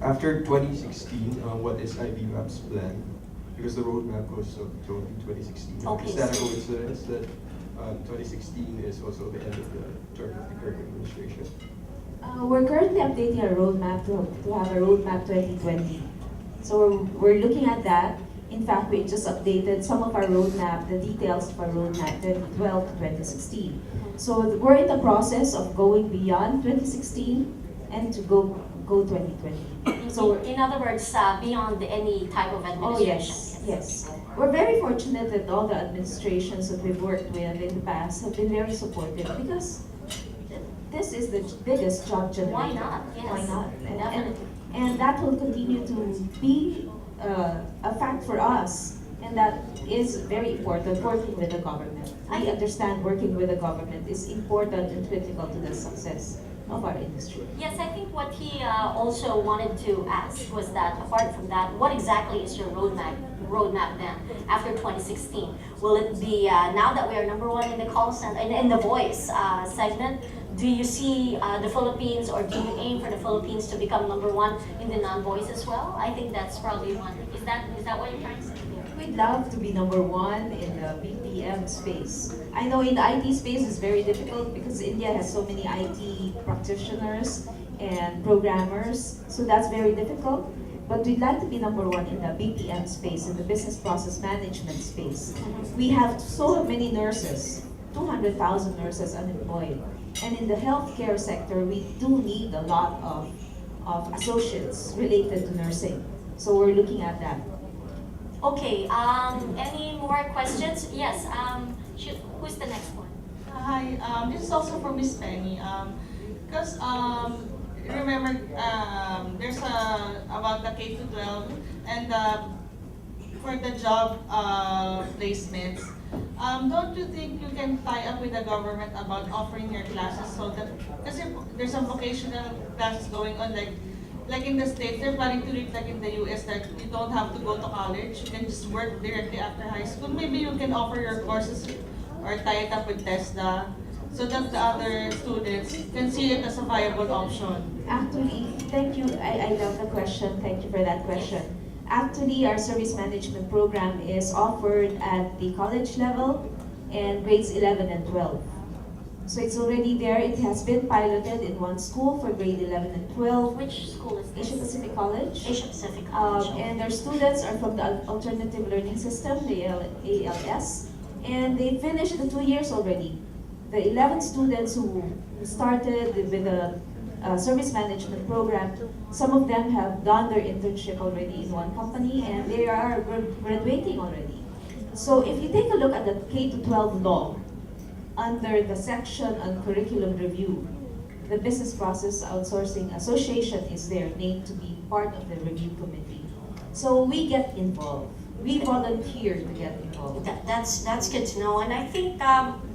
After 2016, what is IBPAP's plan? Because the roadmap goes to 2016. Okay, Is that a so- coincidence that 2016 is also the end of the term of the current administration? We're currently updating our roadmap to have a roadmap 2020. So we're looking at that. In fact, we just updated some of our roadmap, the details of our roadmap 2012 to 2016. So we're in the process of going beyond 2016 and to go 2020. So we're, In other words, beyond any type of oh administration. yes. We're very fortunate that all the administrations that we've worked with in the past have been very supportive because this is the biggest job generator. Why not? Yes. Why not? Definitely. And that will continue to be a fact for us, and that is very important, working with the government. I understand working with the government is important and critical to the success of our industry. Yes, I think what he also wanted to ask was that, apart from that, what exactly is your roadmap then after 2016? Will it be now that we are number one in the call center in the voice segment? Do you see the Philippines, or do you aim for the Philippines to become number one in the non-voice as well? I think that's probably one. Is that what you're trying to say? We'd love to be number one in the BPM space. I know in the IT space it's very difficult because India has so many IT practitioners and programmers, so that's very difficult. But we'd like to be number one in the BPM space, in the business process management space. We have so many nurses, 200,000 nurses unemployed. And in the healthcare sector, we do need a lot of associates related to nursing. So we're looking at that. Okay. Any more questions? Yes. Who's the next one? Hi, this is also for Miss Penny. Because remember, there's about the K to 12 and for the job placements. Don't you think you can tie up with the government about offering your classes so that, because there's some vocational classes going on, like in the States, they're planning to do it like in the US, that you don't have to go to college, you can just work directly after high school. Maybe you can offer your courses or tie it up with TESDA so that the other students can see it as a viable option. Actually, thank you. I love the question. Thank you for that question. Actually, our service management program is offered at the college level and grades 11 and 12. So it's already there. It has been piloted in one school for grade 11 and 12. Which school is this? Asia Pacific College. Asia Pacific College. And their students are from the Alternative Learning System, the ALS, and they finished the 2 years already. The 11 students who started with the service management program, some of them have done their internship already in one company and they are graduating already. So if you take a look at the K to 12 law, under the section on curriculum review, the Business Process Outsourcing Association is there named to be part of the review committee. So we get involved. We volunteer to get involved. That's good to know, and I think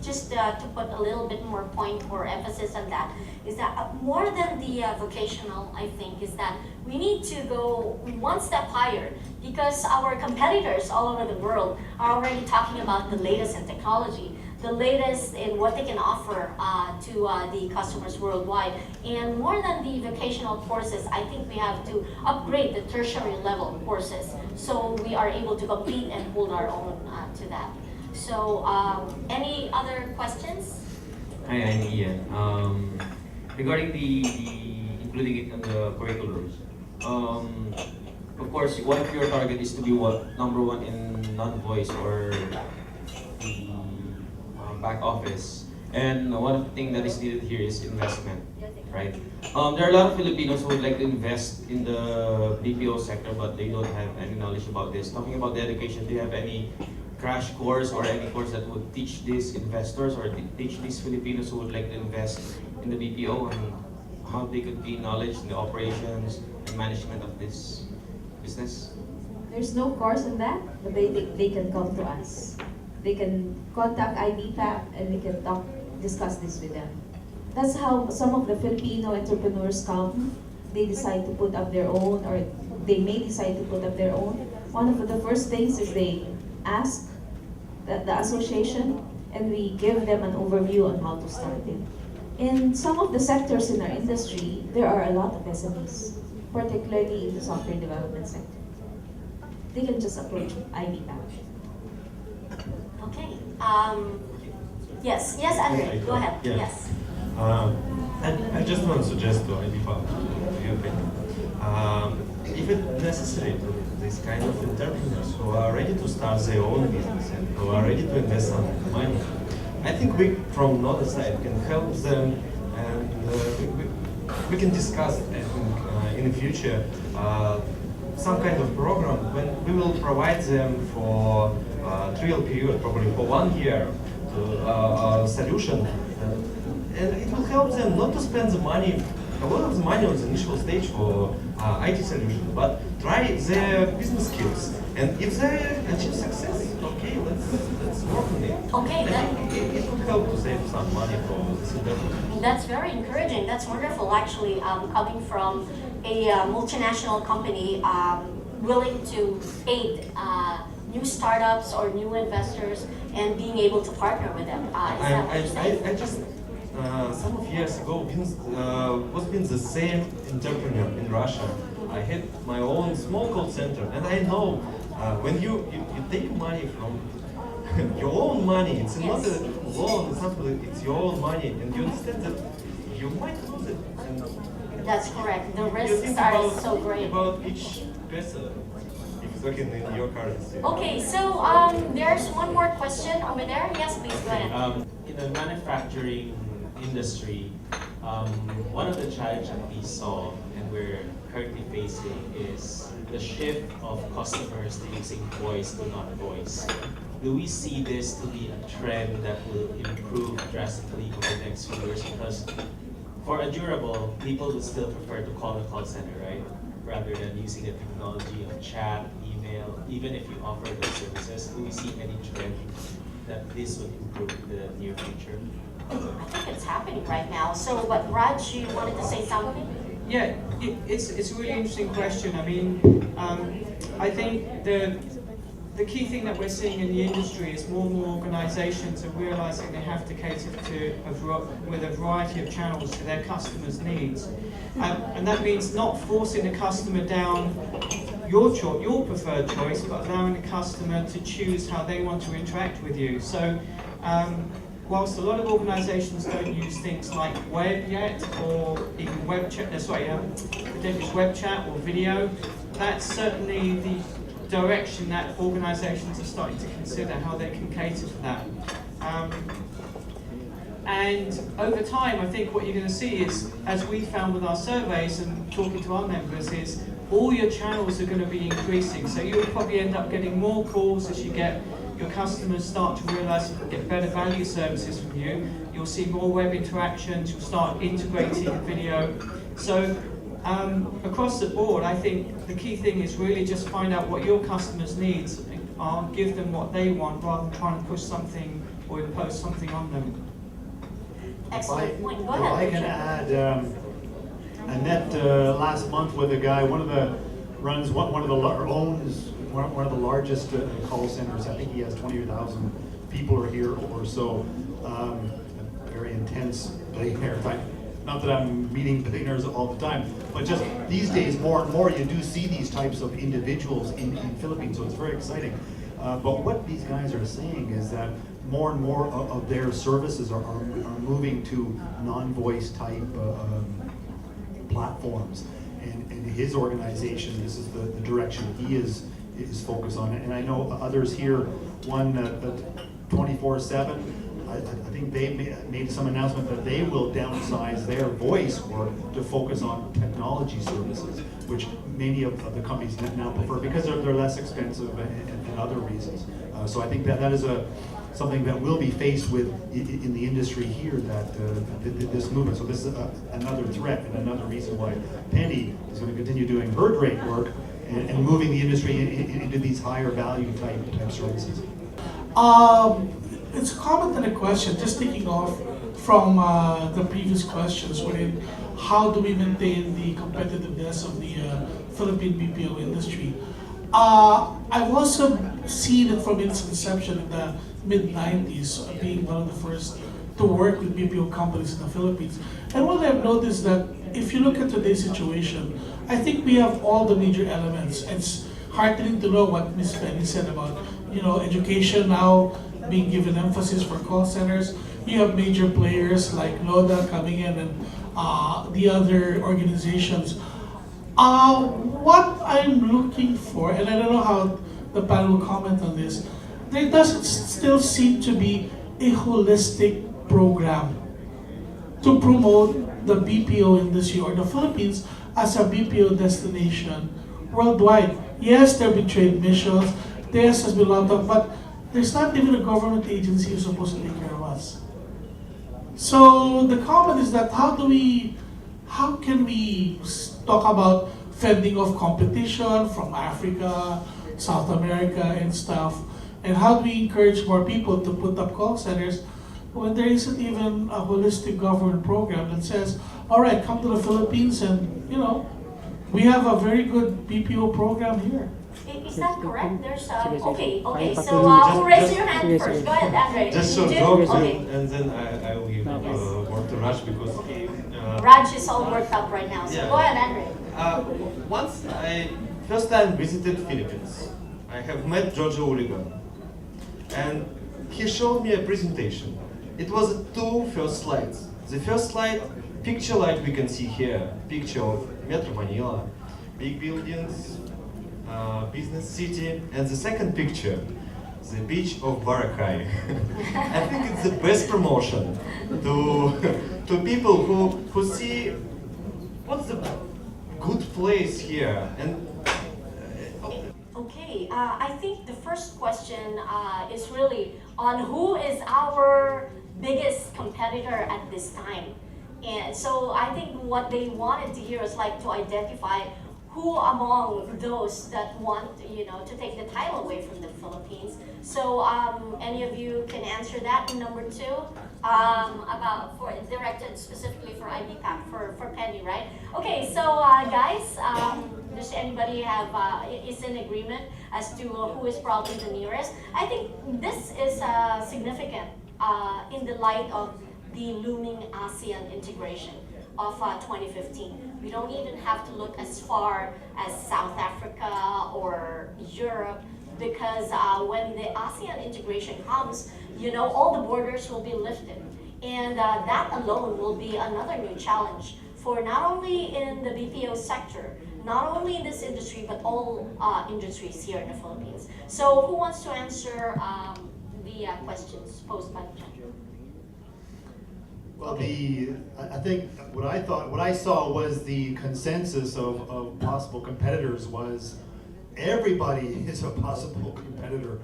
just to put a little bit more point or emphasis on that is that more than the vocational, I think, is that we need to go one step higher because our competitors all over the world are already talking about the latest in technology, the latest in what they can offer to the customers worldwide. And more than the vocational courses, I think we have to upgrade the tertiary level courses so we are able to compete and hold our own to that. So any other questions? Hi, I'm Ian. Regarding the including it in the curriculums, of course, one of your target is to be number one in non-voice or the back office, and one of the things that is needed here is investment, right? There are a lot of Filipinos who would like to invest in the BPO sector, but they don't have any knowledge about this. Talking about the education, do you have any crash course or any course that would teach these investors or teach these Filipinos who would like to invest in the BPO and how they could gain knowledge in the operations and management of this business? There's no course in that, but they can come to us. They can contact IBPAP and we can discuss this with them. That's how some of the Filipino entrepreneurs come. They decide to put up their own, or they may decide to put up their own. One of the first things is they ask the association and we give them an overview on how to start it. In some of the sectors in our industry, there are a lot of SMEs. particularly in the software development sector. They can just approach IBPAP. Okay. Yes, Andrey, go ahead. Yeah. Yes. I just want to suggest to IBPAP, to you, if it's necessary to this kind of entrepreneurs who are ready to start their own business and who are ready to invest some money, I think we, from another side, can help them, and we can discuss, I think, in the future, some kind of program when we will provide them for trial period, probably for 1 year, to solution, and it will help them not to spend the money, a lot of the money on the initial stage for IT solution, but try their business skills. And if they achieve success, okay, let's work on it. Okay, it will help to save some money for this investment. That's very encouraging. That's wonderful, actually, coming from a multinational company willing to aid new startups or new investors and being able to partner with them. Is that what you're saying? I just some of years ago was been the same entrepreneur in Russia. I had my own small call center, and I know when you take money from your own money, it's not a loan, it's something, it's your own money, and you understand that you might lose it. And That's correct. The you risks think are so great. about each peso if it's working in your currency. Okay, so there's one more question over there. Yes, please go ahead. In the manufacturing industry, one of the challenges that we saw and we're currently facing is the shift of customers to using voice to not voice. Do we see this to be a trend that will improve drastically over the next few years? Because for a durable, people would still prefer to call the call center, right? Rather than using the technology of chat, email, even if you offer those services. Do we see any trend that this would improve in the near future? I think it's happening right now. So, but Raj, you wanted to say something? Yeah, it's a really interesting question. I mean, I think the key thing that we're seeing in the industry is more and more organizations are realizing they have to cater to with a variety of channels to their customers' needs. And that means not forcing the customer down your preferred choice, but allowing the customer to choose how they want to interact with you. So, whilst a lot of organizations don't use things like web yet, or even web chat, they use web chat or video, that's certainly the direction that organizations are starting to consider how they can cater for that. And over time, I think what you're going to see is, as we found with our surveys and talking to our members, is all your channels are going to be increasing. So you'll probably end up getting more calls as you get your customers start to realize you can get better value services from you. You'll see more web interactions, you'll start integrating video. So across the board, I think the key thing is really just find out what your customers' needs are, give them what they want, rather than trying to push something or impose something on them. Excellent point. Go If ahead. I can add, I met last month with a guy, one of the largest call centers. I think he has 20,000 people are here or so. Very intense billionaire type. Not that I'm meeting billionaires all the time, but just these days more and more you do see these types of individuals in Philippines, so it's very exciting. But what these guys are saying is that more and more of their services are moving to non-voice type platforms. And his organization, this is the direction he is focused on. And I know others here, one 24/7, I think they made some announcement that they will downsize their voice work to focus on technology services, which many of the companies now prefer because they're less expensive and other reasons. So I think that is something that will be faced with in the industry here, that this movement. So this is another threat and another reason why Penny is going to continue doing her great work and moving the industry into these higher value type services. It's a comment and a question, just taking off from the previous questions, wherein how do we maintain the competitiveness of the Philippine BPO industry? I've also seen it from its inception in the mid-90s, being one of the first to work with BPO companies in the Philippines. And what I've noticed that if you look at today's situation, I think we have all the major elements. It's heartening to know what Ms. Penny said about, education now being given emphasis for call centers. You have major players like LODA coming in and the other organizations. What I'm looking for, and I don't know how the panel will comment on this, there doesn't still seem to be a holistic program to promote the BPO industry or the Philippines as a BPO destination worldwide. Yes, there have been trade missions, yes, there's been a lot of, but there's not even a government agency who's supposed to take care of us. So the comment is that how can we talk about fending off competition from Africa, South America and stuff, and how do we encourage more people to put up call centers when there isn't even a holistic government program that says, all right, come to the Philippines and, we have a very good BPO program here. Is that correct? There's okay. So who raised your hand first? Go ahead, Andrey. Just You so do? joke, Okay. and then I will give Yes. word to Raj because Raj is all worked up right now. So Yeah. go ahead, Andrey. once I first time visited Philippines, I have met Giorgio Urigan, and he showed me a presentation. It was two first slides. The first slide, picture like we can see here, picture of Metro Manila, big buildings, business city, and the second picture, the beach of Boracay. I think it's the best promotion to people who see what's the good place here and. Okay, I think the first question is really on who is our biggest competitor at this time. And so I think what they wanted to hear is like to identify who among those that want, to take the title away from the Philippines. So any of you can answer that. And number two, directed specifically for IBPAP, for Penny, right? Okay, so guys, does anybody is in agreement as to who is probably the nearest? I think this is significant in the light of the looming ASEAN integration of 2015. We don't even have to look as far as South Africa or Europe because when the ASEAN integration comes, all the borders will be lifted. And that alone will be another new challenge for not only in the BPO sector, not only in this industry, but all industries here in the Philippines. So who wants to answer the questions posed by the gentleman? Well, I think what I saw was the consensus of possible competitors was everybody is a possible competitor.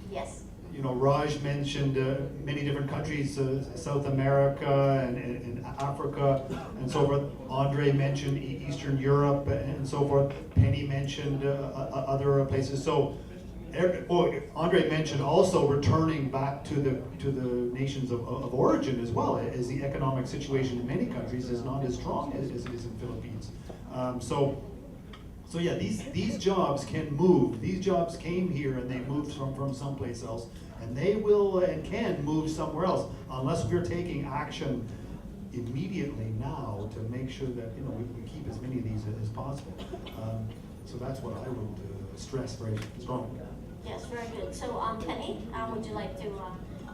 Yes. Raj mentioned many different countries, South America and Africa and so forth. Andrey mentioned Eastern Europe and so forth. Penny mentioned other places. So. Andrey mentioned also returning back to the nations of origin as well, as the economic situation in many countries is not as strong as it is in Philippines. So yeah, these jobs can move. These jobs came here and they moved from someplace else, and they will and can move somewhere else unless we're taking action immediately now to make sure that we keep as many of these as possible. So that's what I would stress very strongly. Yes, very good. So, Penny, would you like to?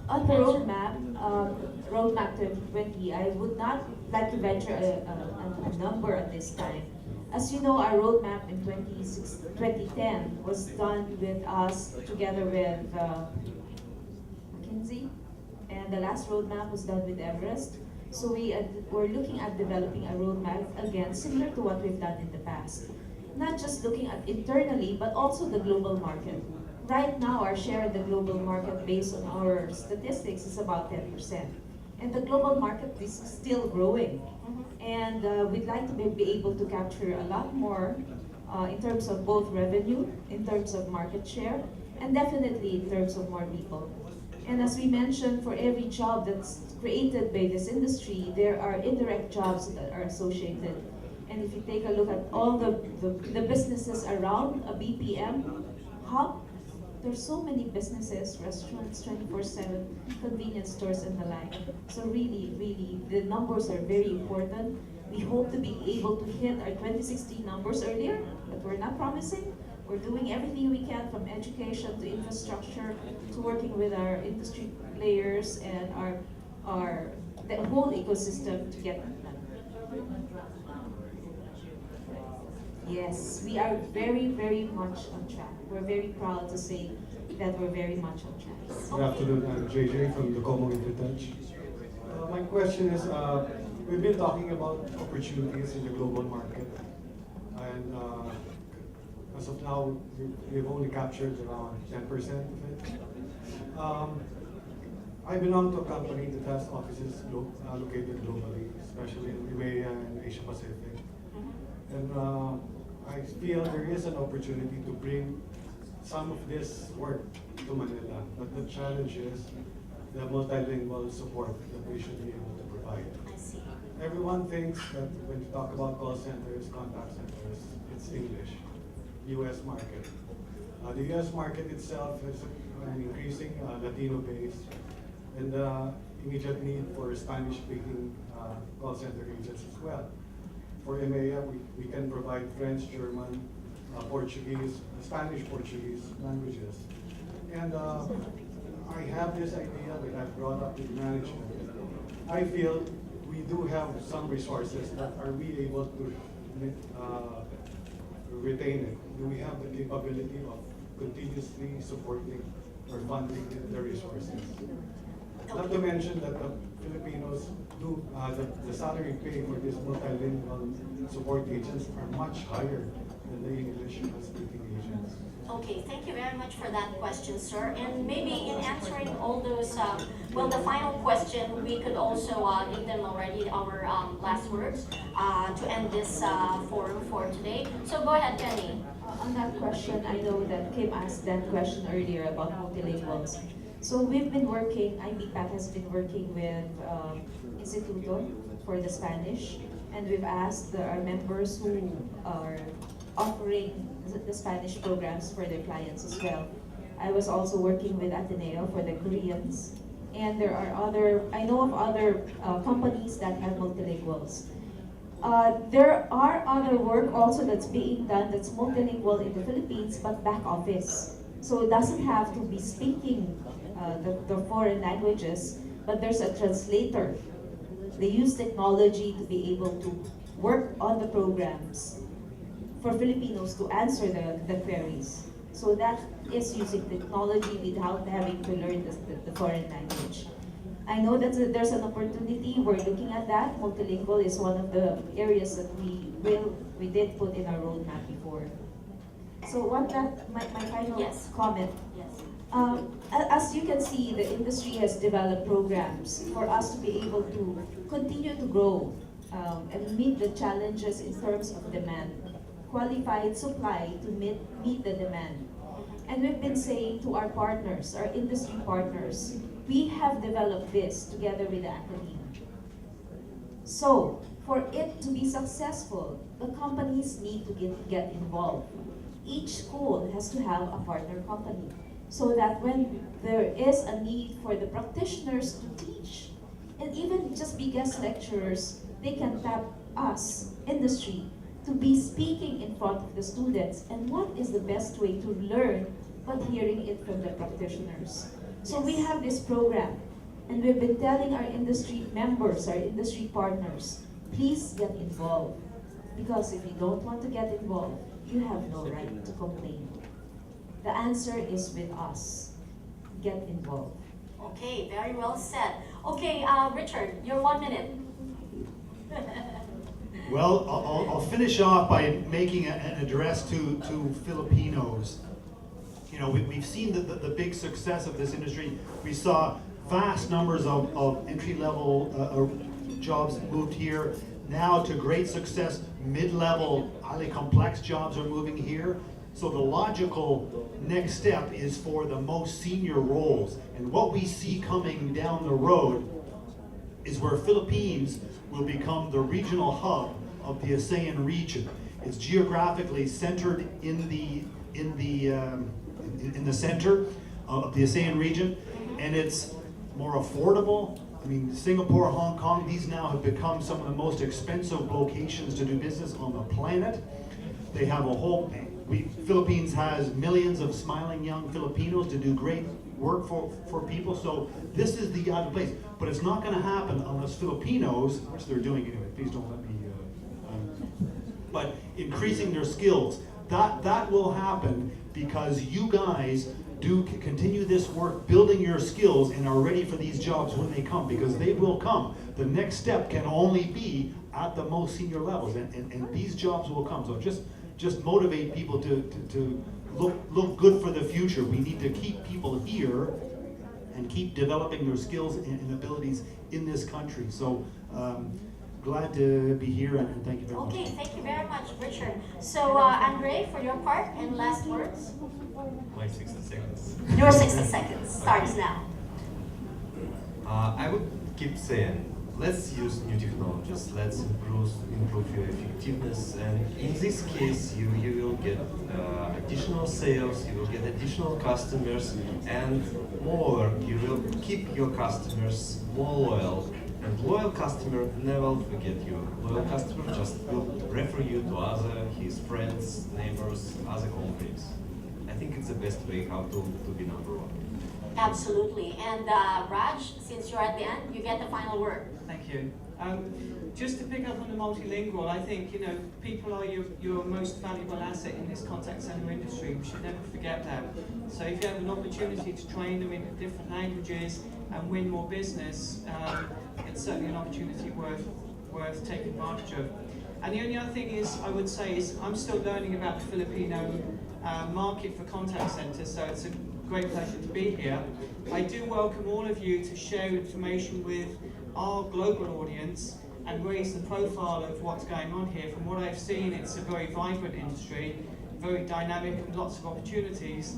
On the roadmap to 2020, I would not like to venture a number at this time. As you know, our roadmap in 2010 was done with us together with McKinsey, and the last roadmap was done with Everest. So we're looking at developing a roadmap again, similar to what we've done in the past. Not just looking at internally, but also the global market. Right now, our share in the global market based on our statistics is about 10%. And the global market is still growing. And we'd like to be able to capture a lot more in terms of both revenue, in terms of market share, and definitely in terms of more people. And as we mentioned, for every job that's created by this industry, there are indirect jobs that are associated. And if you take a look at all the businesses around a BPM hub, there's so many businesses, restaurants, 24/7, convenience stores and the like. So really, the numbers are very important. We hope to be able to hit our 2016 numbers earlier, but we're not promising. We're doing everything we can, from education to infrastructure to working with our industry players and the whole ecosystem to get that done. Yes, we are very, very much on track. We're very proud to say that we're very much on track. Good afternoon, I'm JJ from the Como Intertouch. My question is, we've been talking about opportunities in the global market, and as of now, we've only captured around 10% of it. I belong to a company that has offices located globally, especially in EMEA and Asia Pacific. And I feel there is an opportunity to bring some of this work to Manila, but the challenge is the multilingual support that we should be able to provide. I see. Everyone thinks that when you talk about call centers, contact centers, it's English, US market. The US market itself is an increasing Latino base, and immediate need for Spanish-speaking call center agents as well. For EMEA, we can provide French, German, Portuguese, Spanish, Portuguese languages. And I have this idea that I've brought up with management. I feel we do have some resources, but are we able to retain it? Do we have the capability of continuously supporting or funding the resources? Not to mention that the Filipinos do, the salary pay for these multilingual support agents are much higher than the English-speaking agents. Okay, thank you very much for that question, sir. And maybe in answering all those, well, the final question, we could also give them already our last words to end this forum for today. So go ahead, Penny. On that question, I know that Kim asked that question earlier about multilinguals. So we've been working, IBPAP has been working with Instituto for the Spanish, and we've asked our members who are offering the Spanish programs for their clients as well. I was also working with Ateneo for the Koreans, and there are I know of other companies that have multilinguals. There are other work also that's being done that's multilingual in the Philippines, but back office. So it doesn't have to be speaking the foreign languages, but there's a translator. They use technology to be able to work on the programs for Filipinos to answer the queries. So that is using technology without having to learn the foreign language. I know that there's an opportunity, we're looking at that. Multilingual is one of the areas that we did put in our roadmap before. So my final comment. Yes. As you can see, the industry has developed programs for us to be able to continue to grow and meet the challenges in terms of demand. Qualified supply to meet the demand. And we've been saying to our partners, our industry partners, we have developed this together with the academia. So, for it to be successful, the companies need to get involved. Each school has to have a partner company, so that when there is a need for the practitioners to teach, and even just be guest lecturers, they can tap us, industry, to be speaking in front of the students. And what is the best way to learn but hearing it from the practitioners? So we have this program, and we've been telling our industry members, our industry partners, please get involved. Because if you don't want to get involved, you have no right to complain. The answer is with us. Get involved. Okay, very well said. Okay, Richard, your 1 minute. Well, I'll finish off by making an address to Filipinos. You know, we've seen the big success of this industry. We saw vast numbers of entry-level jobs moved here. Now to great success, mid-level, highly complex jobs are moving here. So the logical next step is for the most senior roles. And what we see coming down the road is where Philippines will become the regional hub of the ASEAN region. It's geographically centered in the center of the ASEAN region, and it's more affordable, I mean, Singapore, Hong Kong, these now have become some of the most expensive locations to do business on the planet. They have a whole, Philippines has millions of smiling young Filipinos to do great work for people, so this is the other place. But it's not gonna happen unless Filipinos, which they're doing anyway, please don't let me, but increasing their skills. That will happen because you guys do continue this work, building your skills, and are ready for these jobs when they come, because they will come. The next step can only be at the most senior levels, and these jobs will come. So just motivate people to look good for the future. We need to keep people here and keep developing their skills and abilities in this country. So glad to be here, and thank you very much. Okay, thank you very much, Richard. So, Andrey, for your part, and last words? My 60 seconds. Your 60 seconds starts now. I would keep saying, let's use new technologies, let's improve your effectiveness, and in this case you will get additional sales, you will get additional customers, and moreover, you will keep your customers more loyal. And loyal customer never forget you. Loyal customer just will refer you to his friends, neighbors, other colleagues. I think it's the best way how to be number one. Absolutely. And Raj, since you're at the end, you get the final word. Thank you. Just to pick up on the multilingual, I think, you know, people are your most valuable asset in this contact center industry. We should never forget that. So if you have an opportunity to train them in different languages and win more business, it's certainly an opportunity worth taking advantage of. And the only other thing I would say is I'm still learning about the Filipino market for contact centers, so it's a great pleasure to be here. I do welcome all of you to share information with our global audience and raise the profile of what's going on here. From what I've seen, it's a very vibrant industry, very dynamic, and lots of opportunities.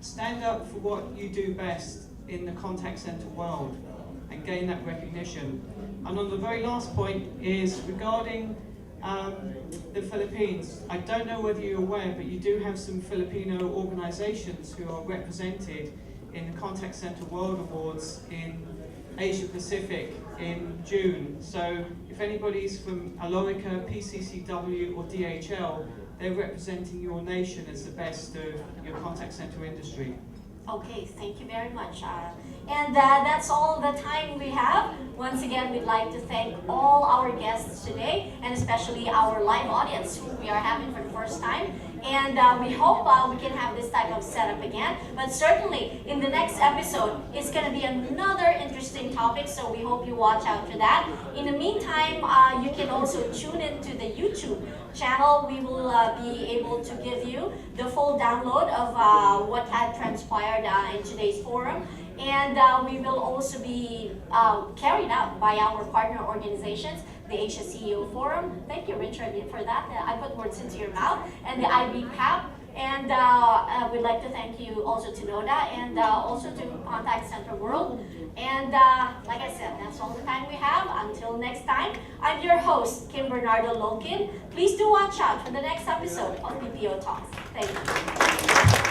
Stand up for what you do best in the contact center world and gain that recognition. And on the very last point is regarding the Philippines. I don't know whether you're aware, but you do have some Filipino organizations who are represented in the Contact Center World Awards in Asia Pacific in June. So if anybody's from Aloica, PCCW or DHL, they're representing your nation as the best of your contact center industry. Okay, thank you very much. And that's all the time we have. Once again, we'd like to thank all our guests today, and especially our live audience who we are having for the first time. And we hope we can have this type of setup again. But certainly, in the next episode, it's going to be another interesting topic, so we hope you watch out for that. In the meantime, you can also tune into the YouTube channel. We will be able to give you the full download of what had transpired in today's forum. And we will also be carried out by our partner organizations, the Asia CEO Forum. Thank you, Richard, for that. I put words into your mouth. And the IBPAP. And we'd like to thank you also to NODA and also to Contact Center World. And like I said, that's all the time we have. Until next time, I'm your host, Kim Bernardo Lokin. Please do watch out for the next episode of BPO Talks. Thank you.